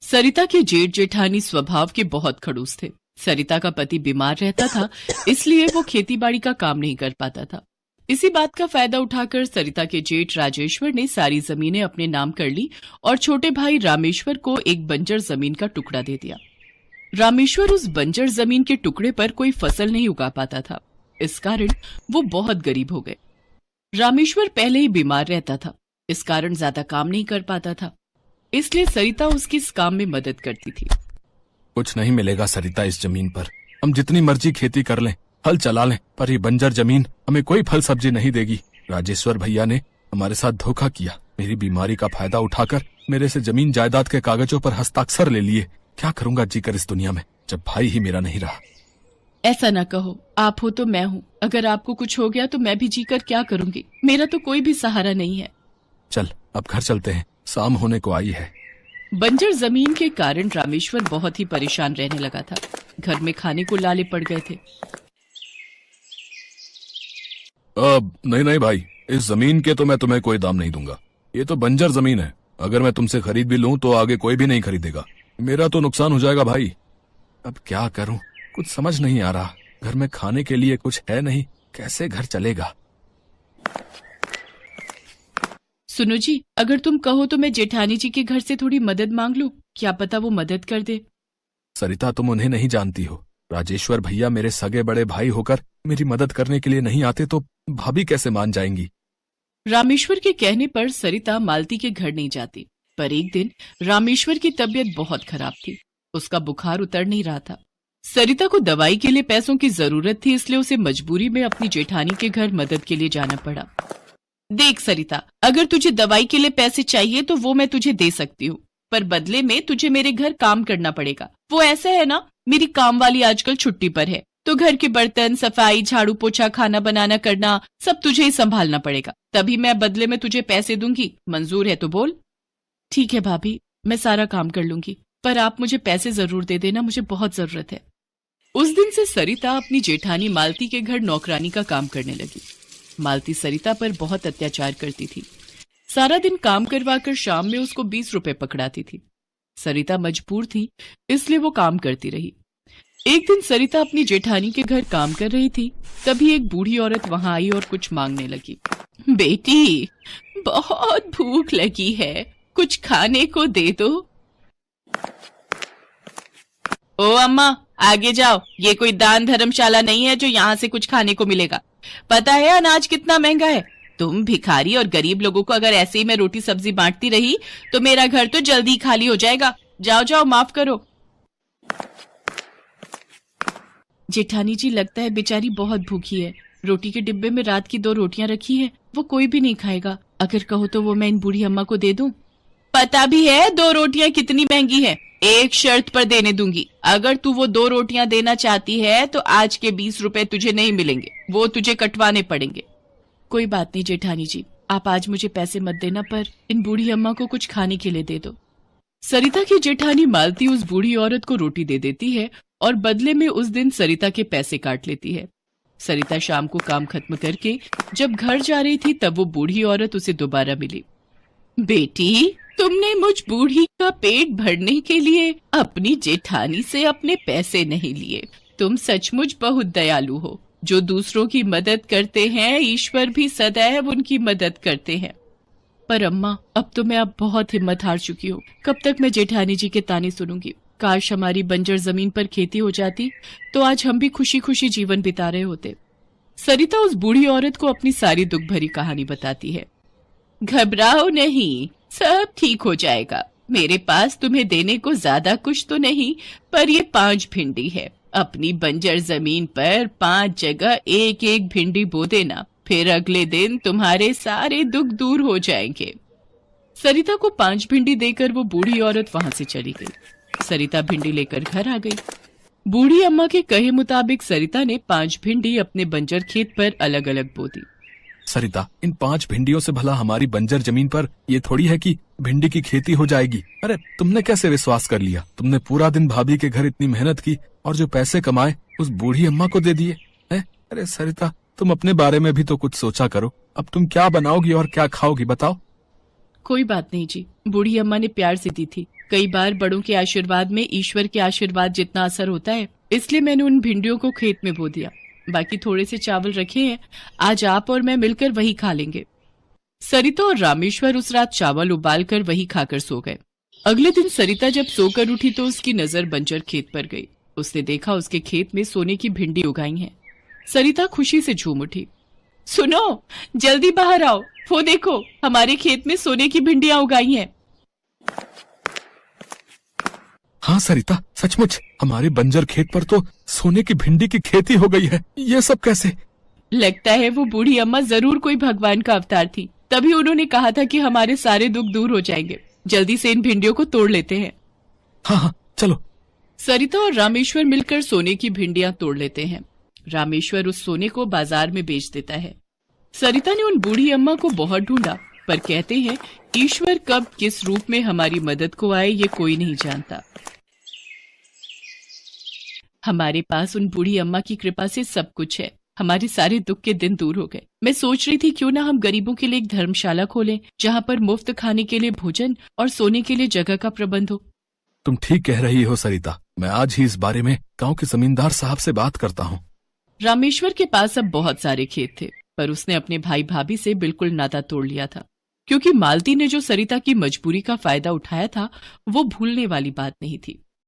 सरिता के जेठ जेठानी स्वभाव के बहुत खड़ूस थे। सरिता का पति बीमार रहता था, इसलिए वो खेतीबाड़ी का काम नहीं कर पाता था। इसी बात का फायदा उठाकर सरिता के जेठ राजेश्वर ने सारी जमीनें अपने नाम कर ली और छोटे भाई रामेश्वर को एक बंजर जमीन का टुकड़ा दे दिया। रामेश्वर उस बंजर जमीन के टुकड़े पर कोई फसल नहीं उगा पाता था, इस कारण वो बहुत गरीब हो गए। रामेश्वर पहले ही बीमार रहता था, इस कारण ज्यादा काम नहीं कर पाता था, इसलिए सरिता उसकी इस काम में मदद करती थी। कुछ नहीं मिलेगा सरिता इस जमीन पर। हम जितनी मर्जी खेती कर लें, हल चला लें, पर ये बंजर जमीन हमें कोई फल सब्जी नहीं देगी। राजेश्वर भैया ने हमारे साथ धोखा किया। मेरी बीमारी का फायदा उठाकर मेरे से जमीन जायदाद के कागजों पर हस्ताक्षर ले लिए। क्या करूंगा जीकर इस दुनिया में, जब भाई ही मेरा नहीं रहा। ऐसा ना कहो, आप हो तो मैं हूँ। अगर आपको कुछ हो गया तो मैं भी जीकर क्या करूंगी? मेरा तो कोई भी सहारा नहीं है। चल अब घर चलते हैं, शाम होने को आई है। बंजर जमीन के कारण रामेश्वर बहुत ही परेशान रहने लगा था। घर में खाने को लाले पड़ गए थे। नहीं भाई, इस जमीन के तो मैं तुम्हें कोई दाम नहीं दूंगा। ये तो बंजर जमीन है। अगर मैं तुमसे खरीद भी लूं तो आगे कोई भी नहीं खरीदेगा। मेरा तो नुकसान हो जाएगा भाई। अब क्या करूं, कुछ समझ नहीं आ रहा। घर में खाने के लिए कुछ है नहीं, कैसे घर चलेगा। सुनो जी, अगर तुम कहो तो मैं जेठानी जी के घर से थोड़ी मदद मांग लूं, क्या पता वो मदद कर दे। सरिता, तुम उन्हें नहीं जानती हो। राजेश्वर भैया मेरे सगे बड़े भाई होकर मेरी मदद करने के लिए नहीं आते तो भाभी कैसे मान जाएंगी। रामेश्वर के कहने पर सरिता मालती के घर नहीं जाती, पर एक दिन रामेश्वर की तबीयत बहुत खराब थी। उसका बुखार उतर नहीं रहा था। सरिता को दवाई के लिए पैसों की जरूरत थी, इसलिए उसे मजबूरी में अपनी जेठानी के घर मदद के लिए जाना पड़ा। देख सरिता, अगर तुझे दवाई के लिए पैसे चाहिए तो वो मैं तुझे दे सकती हूँ, पर बदले में तुझे मेरे घर काम करना पड़ेगा। वो ऐसा है ना, मेरी काम वाली आजकल छुट्टी पर है, तो घर के बर्तन, सफाई, झाड़ू पोछा, खाना बनाना करना सब तुझे ही संभालना पड़ेगा। तभी मैं बदले में तुझे पैसे दूंगी। मंजूर है तो बोल। ठीक है भाभी, मैं सारा काम कर लूंगी, पर आप मुझे पैसे जरूर दे देना, मुझे बहुत जरूरत है। उस दिन से सरिता अपनी जेठानी मालती के घर नौकरानी का काम करने लगी। मालती सरिता पर बहुत अत्याचार करती थी। सारा दिन काम करवाकर शाम में उसको 20 रुपए पकड़ाती थी। सरिता मजबूर थी, इसलिए वो काम करती रही। एक दिन सरिता अपनी जेठानी के घर काम कर रही थी, तभी एक बूढ़ी औरत वहां आई और कुछ मांगने लगी। बेटी, बहुत भूख लगी है, कुछ खाने को दे दो। ओ अम्मा, आगे जाओ, ये कोई दान धर्मशाला नहीं है जो यहाँ से कुछ खाने को मिलेगा। पता है अनाज कितना महंगा है। तुम भिखारी और गरीब लोगों को अगर ऐसे ही मैं रोटी सब्जी बांटती रही तो मेरा घर तो जल्दी ही खाली हो जाएगा। जाओ जाओ, माफ करो। जेठानी जी, लगता है बेचारी बहुत भूखी है। रोटी के डिब्बे में रात की 2 रोटियां रखी है, वो कोई भी नहीं खाएगा। अगर कहो तो वो मैं इन बूढ़ी अम्मा को दे दूं। पता भी है 2 रोटियां कितनी महंगी है। एक शर्त पर देने दूंगी, अगर तू वो 2 रोटियां देना चाहती है तो आज के 20 रुपए तुझे नहीं मिलेंगे, वो तुझे कटवाने पड़ेंगे। कोई बात नहीं जेठानी जी, आप आज मुझे पैसे मत देना, पर इन बूढ़ी अम्मा को कुछ खाने के लिए दे दो। सरिता की जेठानी मालती उस बूढ़ी औरत को रोटी दे देती है और बदले में उस दिन सरिता के पैसे काट लेती है। सरिता शाम को काम खत्म करके जब घर जा रही थी तब वो बूढ़ी औरत उसे दोबारा मिली। बेटी, तुमने मुझ बूढ़ी का पेट भरने के लिए अपनी जेठानी से अपने पैसे नहीं लिए। तुम सचमुच बहुत दयालु हो। जो दूसरों की मदद करते हैं, ईश्वर भी सदैव उनकी मदद करते हैं। पर अम्मा, अब तो मैं बहुत हिम्मत हार चुकी हूँ। कब तक मैं जेठानी जी के ताने सुनूंगी? काश हमारी बंजर जमीन पर खेती हो जाती तो आज हम भी खुशी खुशी जीवन बिता रहे होते। सरिता उस बूढ़ी औरत को अपनी सारी दुख भरी कहानी बताती है। घबराओ नहीं, सब ठीक हो जाएगा। मेरे पास तुम्हें देने को ज्यादा कुछ तो नहीं, पर ये 5 भिंडी है। अपनी बंजर जमीन पर 5 जगह एक एक भिंडी बो देना, फिर अगले दिन तुम्हारे सारे दुख दूर हो जाएंगे। सरिता को 5 भिंडी देकर वो बूढ़ी औरत वहां से चली गई। सरिता भिंडी लेकर घर आ गई। बूढ़ी अम्मा के कहे मुताबिक सरिता ने 5 भिंडी अपने बंजर खेत पर अलग अलग बो दी। सरिता, इन 5 भिंडियों से भला हमारी बंजर जमीन पर ये थोड़ी है कि भिंडी की खेती हो जाएगी। अरे तुमने कैसे विश्वास कर लिया? तुमने पूरा दिन भाभी के घर इतनी मेहनत की और जो पैसे कमाए उस बूढ़ी अम्मा को दे दिए हैं? अरे सरिता, तुम अपने बारे में भी तो कुछ सोचा करो। अब तुम क्या बनाओगी और क्या खाओगी, बताओ। कोई बात नहीं जी, बूढ़ी अम्मा ने प्यार से दी थी, कई बार बड़ों के आशीर्वाद में ईश्वर के आशीर्वाद जितना असर होता है, इसलिए मैंने उन भिंडियों को खेत में बो दिया। बाकी थोड़े से चावल रखे हैं, आज आप और मैं मिलकर वही खा लेंगे। सरिता और रामेश्वर उस रात चावल उबालकर वही खाकर सो गए। अगले दिन सरिता जब सोकर उठी तो उसकी नजर बंजर खेत पर गई। उसने देखा उसके खेत में सोने की भिंडी उगाई है। सरिता खुशी से झूम उठी। सुनो, जल्दी बाहर आओ, वो देखो हमारे खेत में सोने की भिंडियां उगाई हैं। हाँ सरिता, सचमुच हमारे बंजर खेत पर तो सोने की भिंडी की खेती हो गई है। ये सब कैसे? लगता है वो बूढ़ी अम्मा जरूर कोई भगवान का अवतार थी, तभी उन्होंने कहा था कि हमारे सारे दुख दूर हो जाएंगे। जल्दी से इन भिंडियों को तोड़ लेते हैं। हाँ हाँ चलो। सरिता और रामेश्वर मिलकर सोने की भिंडियां तोड़ लेते हैं। रामेश्वर उस सोने को बाजार में बेच देता है। सरिता ने उन बूढ़ी अम्मा को बहुत ढूंढा, पर कहते हैं ईश्वर कब किस रूप में हमारी मदद को आए ये कोई नहीं जानता। हमारे पास उन बूढ़ी अम्मा की कृपा से सब कुछ है। हमारे सारे दुख के दिन दूर हो गए। मैं सोच रही थी क्यों ना हम गरीबों के लिए एक धर्मशाला खोलें, जहाँ पर मुफ्त खाने के लिए भोजन और सोने के लिए जगह का प्रबंध हो। तुम ठीक कह रही हो सरिता, मैं आज ही इस बारे में गांव के जमींदार साहब से बात करता हूँ। रामेश्वर के पास अब बहुत सारे खेत थे, पर उसने अपने भाई भाभी से बिल्कुल नाता तोड़ लिया था, क्योंकि मालती ने जो सरिता की मजबूरी का फायदा उठाया था वो भूलने वाली बात नहीं थी।